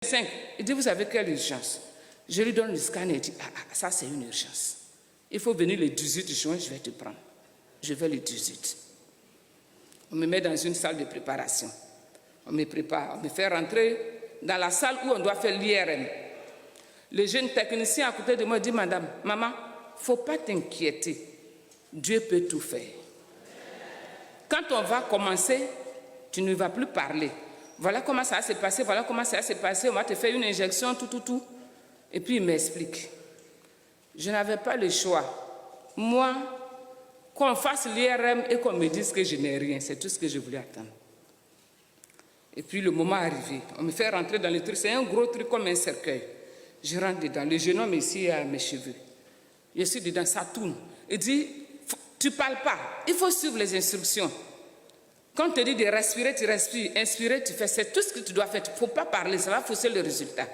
5, il dit, vous avez quelle urgence? Je lui donne le scanner et dit, ça c'est une urgence. Il faut venir le 18 juin, je vais te prendre. Je vais le 18. On me met dans une salle de préparation. On me prépare, on me fait rentrer dans la salle où on doit faire l'IRM. Le jeune technicien à côté de moi dit, madame, maman, il ne faut pas t'inquiéter. Dieu peut tout faire. Quand on va commencer, tu ne vas plus parler. Voilà comment ça va se passer, voilà comment ça va se passer. On va te faire une injection, tout. Et puis il m'explique. Je n'avais pas le choix. Moi, qu'on fasse l'IRM et qu'on me dise que je n'ai rien, c'est tout ce que je voulais attendre. Et puis le moment est arrivé. On me fait rentrer dans le truc. C'est un gros truc comme un cercueil. Je rentre dedans. Le jeune homme ici a mes cheveux. Je suis dedans, ça tourne. Il dit, tu ne parles pas. Il faut suivre les instructions. Quand on te dit de respirer, tu respires. Inspirer, tu fais. C'est tout ce que tu dois faire. Il ne faut pas parler, ça va fausser le résultat.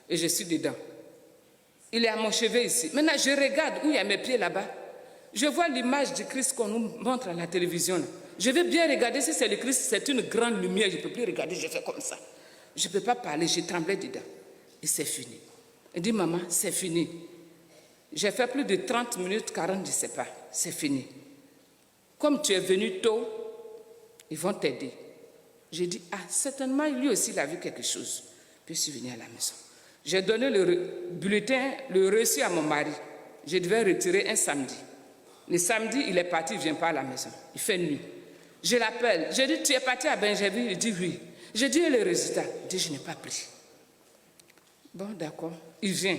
Et je suis dedans. Il est à mon chevet ici. Maintenant, je regarde où il y a mes pieds là-bas. Je vois l'image du Christ qu'on nous montre à la télévision. Là. Je vais bien regarder si c'est le Christ, c'est une grande lumière. Je ne peux plus regarder, je fais comme ça. Je ne peux pas parler, je tremblais dedans. Et c'est fini. Il dit, maman, c'est fini. J'ai fait plus de 30 minutes, 40, je ne sais pas. C'est fini. Comme tu es venu tôt, ils vont t'aider. J'ai dit, certainement, lui aussi, il a vu quelque chose. Puis je suis venu à la maison. J'ai donné le bulletin, le reçu à mon mari. Je devais retirer un samedi. Le samedi, il est parti, il ne vient pas à la maison. Il fait nuit. Je l'appelle. Je dis, tu es parti à Benjerville? Il dit oui. Je dis, et le résultat? Il dit, je n'ai pas pris. Bon, d'accord. Il vient.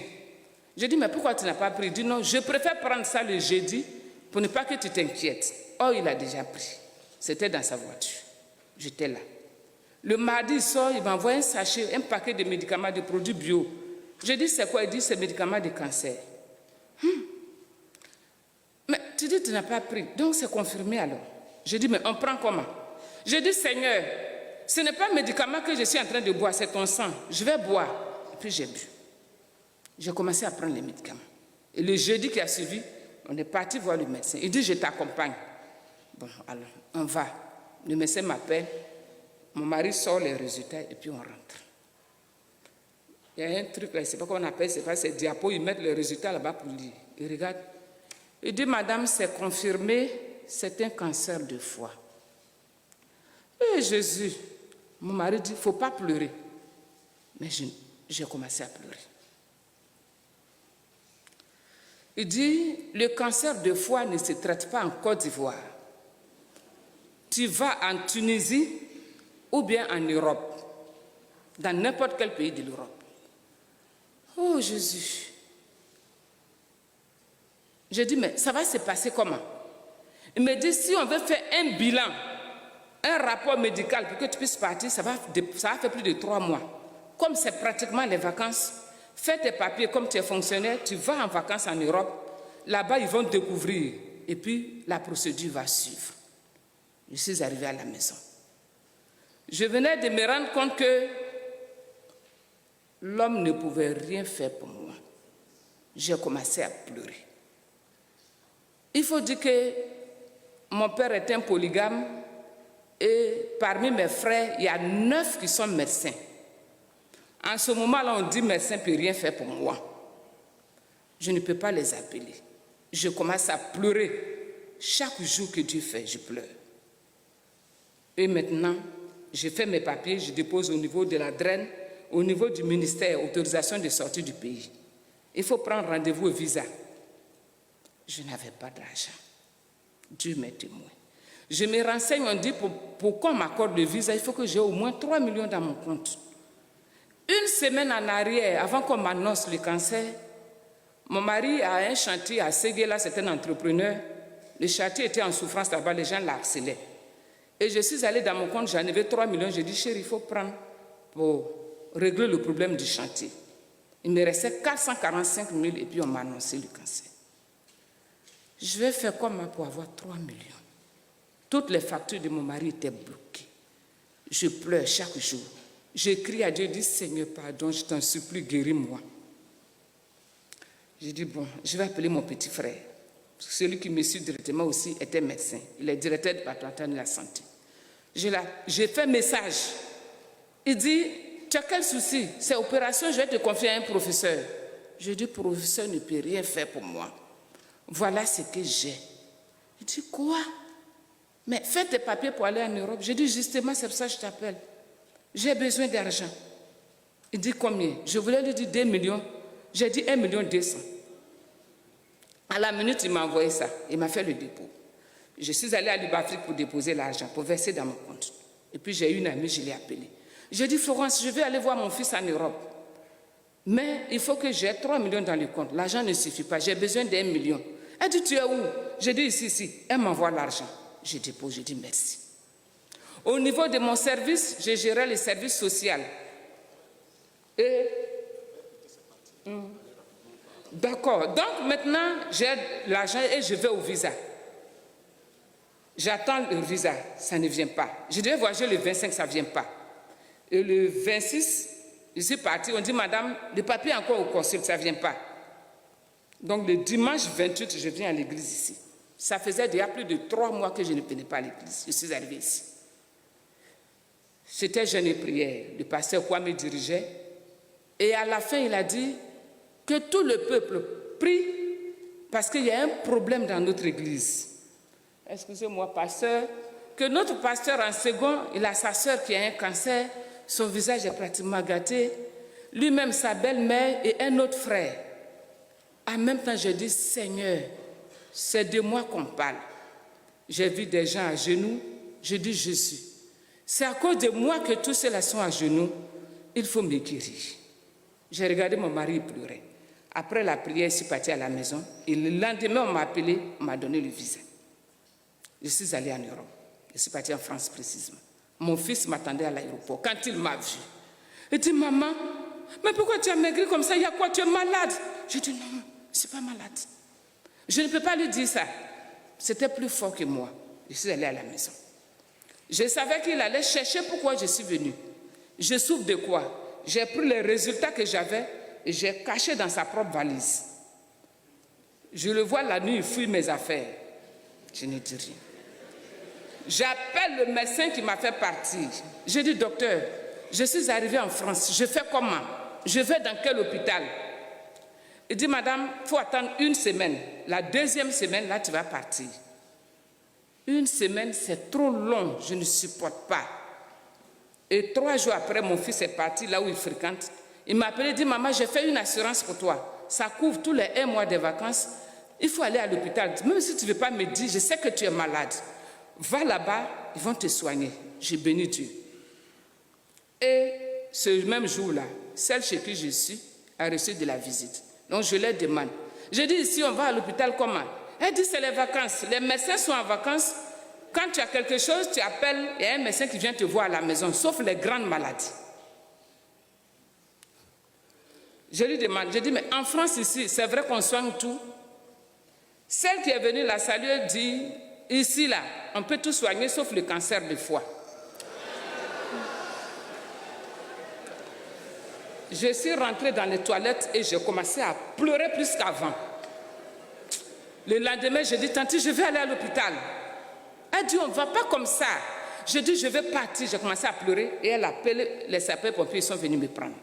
Je dis, mais pourquoi tu n'as pas pris? Il dit, non, je préfère prendre ça le jeudi pour ne pas que tu t'inquiètes. Oh, il a déjà pris. C'était dans sa voiture. J'étais là. Le mardi, il sort, il m'envoie un sachet, un paquet de médicaments, de produits bio. Je dis, c'est quoi? Il dit, c'est médicaments de cancer. Mais tu dis, tu n'as pas pris. Donc, c'est confirmé alors. Je dis, mais on prend comment? Je dis, Seigneur, ce n'est pas un médicament que je suis en train de boire, c'est ton sang. Je vais boire. Et puis, j'ai bu. J'ai commencé à prendre les médicaments. Et le jeudi qui a suivi, on est parti voir le médecin. Il dit, je t'accompagne. Bon, alors, on va. Le médecin m'appelle. Mon mari sort les résultats et puis on rentre. Il y a un truc là, je ne sais pas comment on appelle, c'est diapo, ils mettent les résultats là-bas pour lire. Il regarde. Il dit, madame, c'est confirmé, c'est un cancer de foie. Et Jésus, mon mari dit, il ne faut pas pleurer. Mais j'ai commencé à pleurer. Il dit, le cancer de foie ne se traite pas en Côte d'Ivoire. Tu vas en Tunisie ou bien en Europe, dans n'importe quel pays de l'Europe. Oh Jésus! J'ai dit, mais ça va se passer comment? Il me dit, si on veut faire un bilan, un rapport médical pour que tu puisses partir, ça va faire plus de 3 mois. Comme c'est pratiquement les vacances, fais tes papiers comme tu es fonctionnaire, tu vas en vacances en Europe, là-bas ils vont découvrir et puis la procédure va suivre. Je suis arrivée à la maison. Je venais de me rendre compte que l'homme ne pouvait rien faire pour moi. J'ai commencé à pleurer. Il faut dire que mon père est un polygame et parmi mes frères, il y a 9 qui sont médecins. En ce moment-là, on dit médecin ne peut rien faire pour moi. Je ne peux pas les appeler. Je commence à pleurer. Chaque jour que Dieu fait, je pleure. Et maintenant, je fais mes papiers, je dépose au niveau de la DREN, au niveau du ministère, autorisation de sortie du pays. Il faut prendre rendez-vous au visa. Je n'avais pas d'argent. Dieu m'est témoin. Je me renseigne, on dit, pour qu'on m'accorde le visa, il faut que j'ai au moins 3 millions dans mon compte. Une semaine en arrière, avant qu'on m'annonce le cancer, mon mari a un chantier à Séguéla, c'est un entrepreneur. Le chantier était en souffrance là-bas, les gens l'harcelaient. Et je suis allée dans mon compte, j'en avais 3 millions. J'ai dit, chérie, il faut prendre pour régler le problème du chantier. Il me restait 445 000 et puis on m'a annoncé le cancer. Je vais faire comment pour avoir 3 millions? Toutes les factures de mon mari étaient bloquées. Je pleure chaque jour. J'écris à Dieu, je dis, Seigneur, pardon, je t'en supplie, guéris-moi. J'ai dit, bon, je vais appeler mon petit frère. Celui qui me suit directement aussi était médecin. Il est directeur départemental de la santé. J'ai fait un message. Il dit, Tu as quel souci? C'est opération, je vais te confier à un professeur. Je dis, professeur ne peut rien faire pour moi. Voilà ce que j'ai. Il dit, quoi? Mais fais tes papiers pour aller en Europe. Je dis, justement, c'est pour ça que je t'appelle. J'ai besoin d'argent. Il dit, combien? Je voulais lui dire 2 millions. J'ai dit 1,2 million. À la minute, il m'a envoyé ça. Il m'a fait le dépôt. Je suis allée à l'Ubafrique pour déposer l'argent, pour verser dans mon compte. Et puis j'ai eu une amie, je l'ai appelée. J'ai dit, Florence, je vais aller voir mon fils en Europe. Mais il faut que j'ai 3 millions dans le compte. L'argent ne suffit pas, j'ai besoin d'1 million. Elle dit, tu es où? J'ai dit, ici. Elle m'envoie l'argent. Je dépose, je dis merci. Au niveau de mon service, je gérais les services sociaux. Et d'accord. Donc maintenant, j'ai l'argent et je vais au visa. J'attends le visa, ça ne vient pas. Je devais voyager le 25, ça ne vient pas. Et le 26, je suis partie, on dit, madame, le papier est encore au consul, ça ne vient pas. Donc le dimanche 28, je viens à l'église ici. Ça faisait déjà plus de 3 mois que je ne venais pas à l'église. Je suis arrivée ici. C'était jeûne et prière. Le pasteur quoi me dirigeait. Et à la fin, il a dit que tout le peuple prie parce qu'il y a un problème dans notre église. Excusez-moi, pasteur, que notre pasteur en second, il a sa soeur qui a un cancer, son visage est pratiquement gâté, lui-même sa belle-mère et un autre frère. En même temps, je dis, Seigneur, c'est de moi qu'on parle. J'ai vu des gens à genoux, je dis, Jésus, c'est à cause de moi que tous ceux-là sont à genoux, il faut me guérir. J'ai regardé mon mari, il pleurait. Après la prière, je suis partie à la maison, et le lendemain, on m'a appelé, on m'a donné le visa. Je suis allée en Europe. Je suis partie en France précisément. Mon fils m'attendait à l'aéroport. Quand il m'a vu, il dit, maman, mais pourquoi tu as maigri comme ça? Il y a quoi? Tu es malade? J'ai dit, non, je ne suis pas malade. Je ne peux pas lui dire ça. C'était plus fort que moi. Je suis allée à la maison. Je savais qu'il allait chercher pourquoi je suis venue. Je souffre de quoi? J'ai pris les résultats que j'avais et j'ai caché dans sa propre valise. Je le vois la nuit, il fouille mes affaires. Je ne dis rien. J'appelle le médecin qui m'a fait partir. Je dis, docteur, je suis arrivée en France, je fais comment? Je vais dans quel hôpital? Il dit, madame, il faut attendre 1 semaine. La 2e semaine, là, tu vas partir. 1 semaine, c'est trop long, je ne supporte pas. Et 3 jours après, mon fils est parti là où il fréquente. Il m'a appelé et dit, maman, j'ai fait une assurance pour toi. Ça couvre tous les 1 mois de vacances. Il faut aller à l'hôpital. Même si tu ne veux pas me dire, je sais que tu es malade. Va là-bas, ils vont te soigner. J'ai béni Dieu. Et ce même jour-là, celle chez qui je suis a reçu de la visite. Donc je leur demande. Je dis ici, on va à l'hôpital comment? Elle dit, c'est les vacances. Les médecins sont en vacances. Quand tu as quelque chose, tu appelles, il y a un médecin qui vient te voir à la maison, sauf les grandes maladies. Je lui demande, je dis, mais en France ici, c'est vrai qu'on soigne tout? Celle qui est venue la saluer dit, ici là, on peut tout soigner sauf le cancer du foie. Je suis rentrée dans les toilettes et j'ai commencé à pleurer plus qu'avant. Le lendemain, j'ai dit, tanti, je vais aller à l'hôpital. Elle dit, on ne va pas comme ça. Je dis, je vais partir. J'ai commencé à pleurer et elle a appelé les sapeurs-pompiers, ils sont venus me prendre.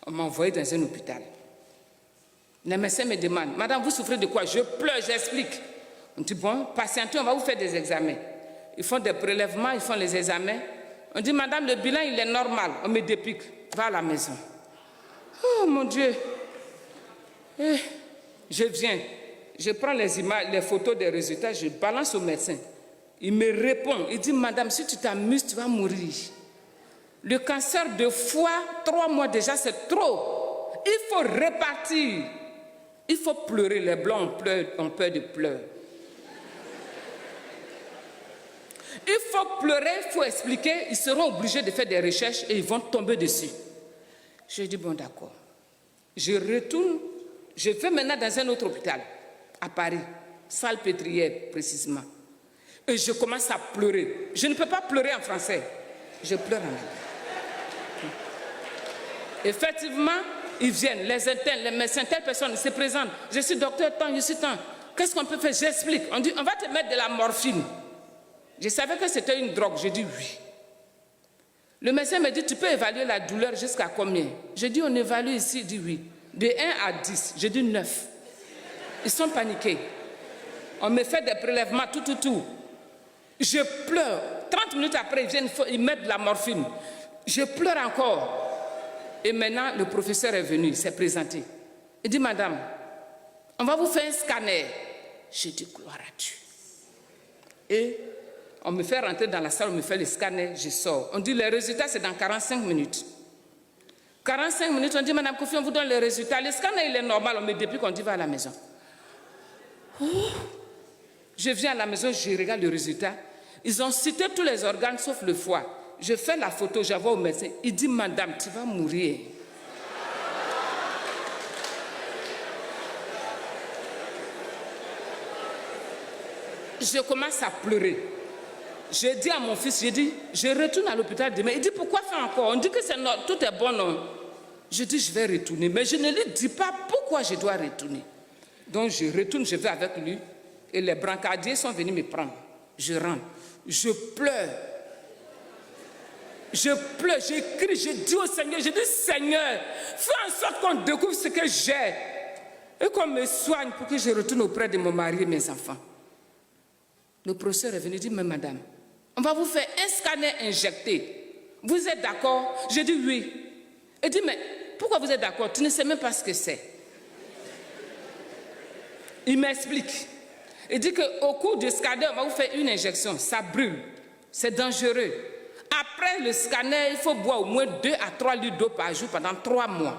On m'a envoyé dans un hôpital. Les médecins me demandent, madame, vous souffrez de quoi? Je pleure, j'explique. On dit, bon, patientez, on va vous faire des examens. Ils font des prélèvements, ils font les examens. On dit, madame, le bilan, il est normal. On me dépique. Va à la maison. Oh, mon Dieu. Et je viens. Je prends les images, les photos des résultats, je balance au médecin. Il me répond. Il dit, madame, si tu t'amuses, tu vas mourir. Le cancer de foie, 3 mois déjà, c'est trop. Il faut répartir. Il faut pleurer. Les blancs ont peur de pleurer. Il faut pleurer, il faut expliquer. Ils seront obligés de faire des recherches et ils vont tomber dessus. Je dis, bon, d'accord. Je retourne. Je vais maintenant dans un autre hôpital, à Paris, Salpêtrière précisément. Et je commence à pleurer. Je ne peux pas pleurer en français. Je pleure en anglais. Effectivement, ils viennent, les internes, les médecins, telle personne se présente. Je suis docteur tant, je suis tant. Qu'est-ce qu'on peut faire? J'explique. On dit, on va te mettre de la morphine. Je savais que c'était une drogue. J'ai dit oui. Le médecin me dit, tu peux évaluer la douleur jusqu'à combien? Je dis, on évalue ici, il dit oui. De 1 à 10, je dis 9. Ils sont paniqués. On me fait des prélèvements, tout. Je pleure. 30 minutes après, ils viennent, ils mettent de la morphine. Je pleure encore. Et maintenant, le professeur est venu, il s'est présenté. Il dit, madame, on va vous faire un scanner. Je dis, gloire à Dieu. Et on me fait rentrer dans la salle, on me fait le scanner, je sors. On dit, les résultats, c'est dans 45 minutes. 45 minutes, on dit, madame Kofi, on vous donne les résultats. Le scanner, il est normal, on me dit, qu'on dit, va à la maison. Oh. Je viens à la maison, je regarde le résultat. Ils ont cité tous les organes sauf le foie. Je fais la photo, j'envoie au médecin. Il dit, madame, tu vas mourir. Je commence à pleurer. J'ai dit à mon fils, j'ai dit, je retourne à l'hôpital demain. Il dit, pourquoi faire encore? On dit que tout est bon, non? Je dis, je vais retourner. Mais je ne lui dis pas pourquoi je dois retourner. Donc je retourne, je vais avec lui. Et les brancardiers sont venus me prendre. Je rentre. Je pleure. Je pleure, je crie, je dis au Seigneur, je dis, Seigneur, fais en sorte qu'on découvre ce que j'ai. Et qu'on me soigne pour que je retourne auprès de mon mari et mes enfants. Le professeur est venu dire, mais madame, on va vous faire un scanner injecté. Vous êtes d'accord? J'ai dit oui. Il dit, mais pourquoi vous êtes d'accord? Tu ne sais même pas ce que c'est. Il m'explique. Il dit qu'au cours du scanner, on va vous faire une injection. Ça brûle. C'est dangereux. Après le scanner, il faut boire au moins 2 à 3 litres d'eau par jour pendant 3 mois.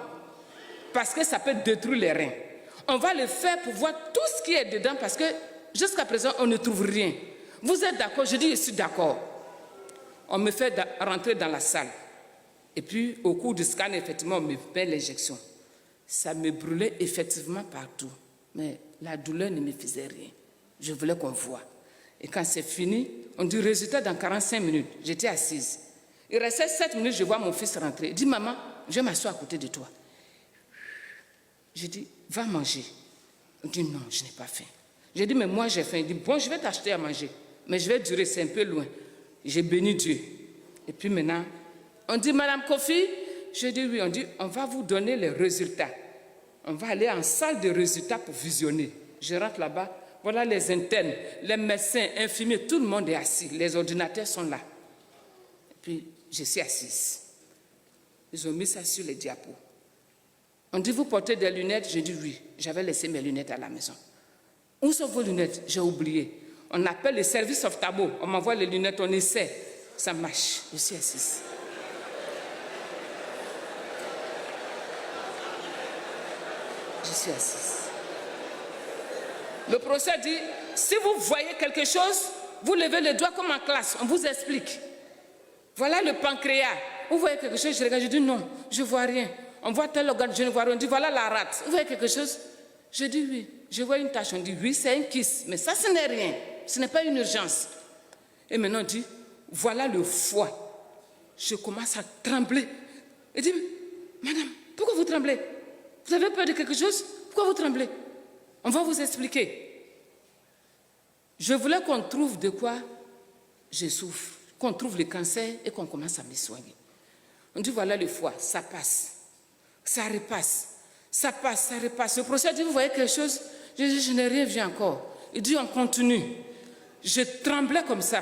Parce que ça peut détruire les reins. On va le faire pour voir tout ce qui est dedans parce que jusqu'à présent, on ne trouve rien. Vous êtes d'accord? Je dis, je suis d'accord. On me fait rentrer dans la salle. Et puis, au cours du scanner, effectivement, on me met l'injection. Ça me brûlait effectivement partout. Mais la douleur ne me faisait rien. Je voulais qu'on voie. Et quand c'est fini, on dit résultat dans 45 minutes. J'étais assise. Il restait 7 minutes, je vois mon fils rentrer. Il dit, maman, je vais m'asseoir à côté de toi. Je dis, va manger. Il dit, non, je n'ai pas faim. J'ai dit, mais moi j'ai faim. Il dit, bon, je vais t'acheter à manger. Mais je vais durer, c'est un peu loin. J'ai béni Dieu. Et puis maintenant, on dit, madame Kofi, je dis oui, on dit, on va vous donner les résultats. On va aller en salle de résultats pour visionner. Je rentre là-bas. Voilà les internes, les médecins, infirmiers, tout le monde est assis. Les ordinateurs sont là. Et puis, je suis assise. Ils ont mis ça sur les diapos. On dit, vous portez des lunettes? Je dis oui. J'avais laissé mes lunettes à la maison. Où sont vos lunettes? J'ai oublié. On appelle le service ophtalmo. On m'envoie les lunettes, on essaie. Ça marche. Je suis assise. Je suis assise. Le professeur dit, si vous voyez quelque chose, vous levez le doigt comme en classe, on vous explique. Voilà le pancréas. Vous voyez quelque chose? Je regarde, je dis non, je ne vois rien. On voit tel organe, je ne vois rien. On dit, voilà la rate. Vous voyez quelque chose? Je dis oui. Je vois une tache, on dit oui, c'est un kyste. Mais ça, ce n'est rien. Ce n'est pas une urgence. Et maintenant, on dit, voilà le foie. Je commence à trembler. Il dit, madame, pourquoi vous tremblez? Vous avez peur de quelque chose? Pourquoi vous tremblez? On va vous expliquer. Je voulais qu'on trouve de quoi je souffre, qu'on trouve le cancer et qu'on commence à me soigner. On dit, voilà le foie, ça passe, ça repasse, ça passe, ça repasse. Le professeur dit, vous voyez quelque chose? Je dis, je n'ai rien vu encore. Il dit, on continue. Je tremblais comme ça.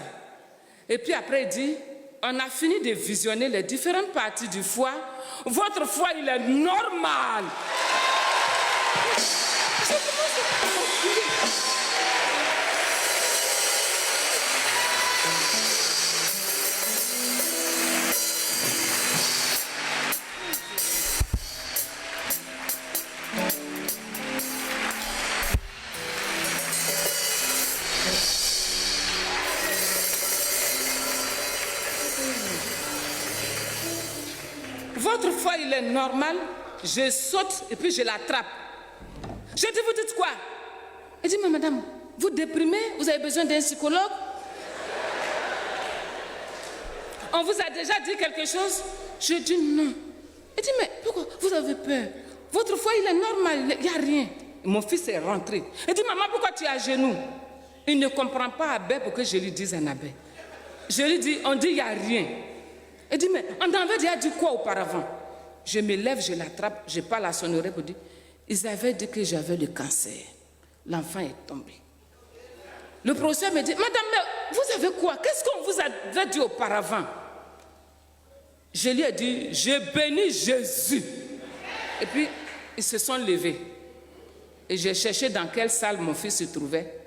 Et puis après, il dit, on a fini de visionner les différentes parties du foie. Votre foie, il est normal. Votre foie, il est normal. Je saute et puis je l'attrape. Je dis, vous dites quoi? Il dit, mais madame, vous déprimez? Vous avez besoin d'un psychologue? On vous a déjà dit quelque chose? Je dis non. Il dit, mais pourquoi vous avez peur? Votre foie, il est normal, il n'y a rien. Mon fils est rentré. Il dit, maman, pourquoi tu es à genoux? Il ne comprend pas Abbé pour que je lui dise un Abbé. Je lui dis, on dit, il n'y a rien. Elle dit, mais on t'avait déjà dit quoi auparavant? Je me lève, je l'attrape, je parle à son oreille pour dire, ils avaient dit que j'avais le cancer. L'enfant est tombé. Le professeur me dit, madame, mais vous avez quoi? Qu'est-ce qu'on vous avait dit auparavant? Je lui ai dit, je bénis Jésus. Et puis, ils se sont levés. Et j'ai cherché dans quelle salle mon fils se trouvait.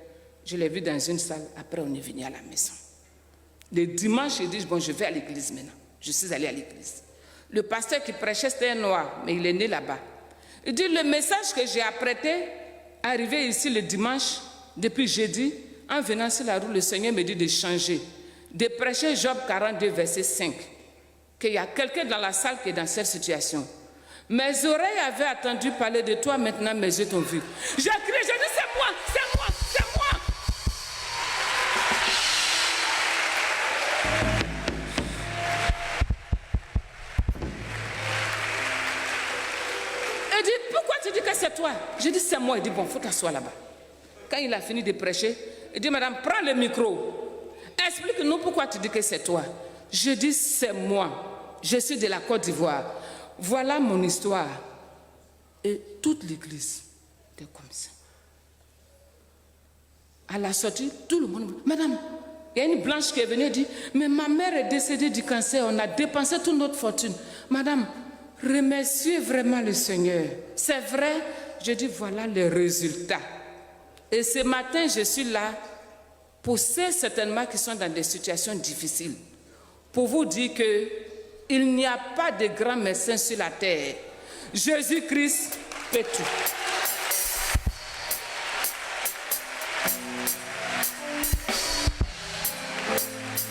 Je l'ai vu dans une salle. Après, on est venu à la maison. Le dimanche, il dit, bon, je vais à l'église maintenant. Je suis allé à l'église. Le pasteur qui prêchait, c'était un noir, mais il est né là-bas. Il dit, le message que j'ai apprêté, arrivé ici le dimanche, depuis jeudi, en venant sur la route, le Seigneur me dit de changer, de prêcher Job 42, verset 5, qu'il y a quelqu'un dans la salle qui est dans cette situation. Mes oreilles avaient attendu parler de toi, maintenant mes yeux t'ont vu. J'ai crié, j'ai dit, c'est moi, c'est moi, c'est moi. Il dit, pourquoi tu dis que c'est toi? J'ai dit, c'est moi. Il dit, bon, il faut t'asseoir là-bas. Quand il a fini de prêcher, il dit, madame, prends le micro. Explique-nous pourquoi tu dis que c'est toi. Je dis, c'est moi. Je suis de la Côte d'Ivoire. Voilà mon histoire. Et toute l'église était comme ça. À la sortie, tout le monde, madame, il y a une blanche qui est venue et dit, mais ma mère est décédée du cancer, on a dépensé toute notre fortune. Madame, remerciez vraiment le Seigneur. C'est vrai, je dis, voilà les résultats. Et ce matin, je suis là pour ceux certainement qui sont dans des situations difficiles, pour vous dire qu'il n'y a pas de grand médecin sur la terre. Jésus-Christ fait tout.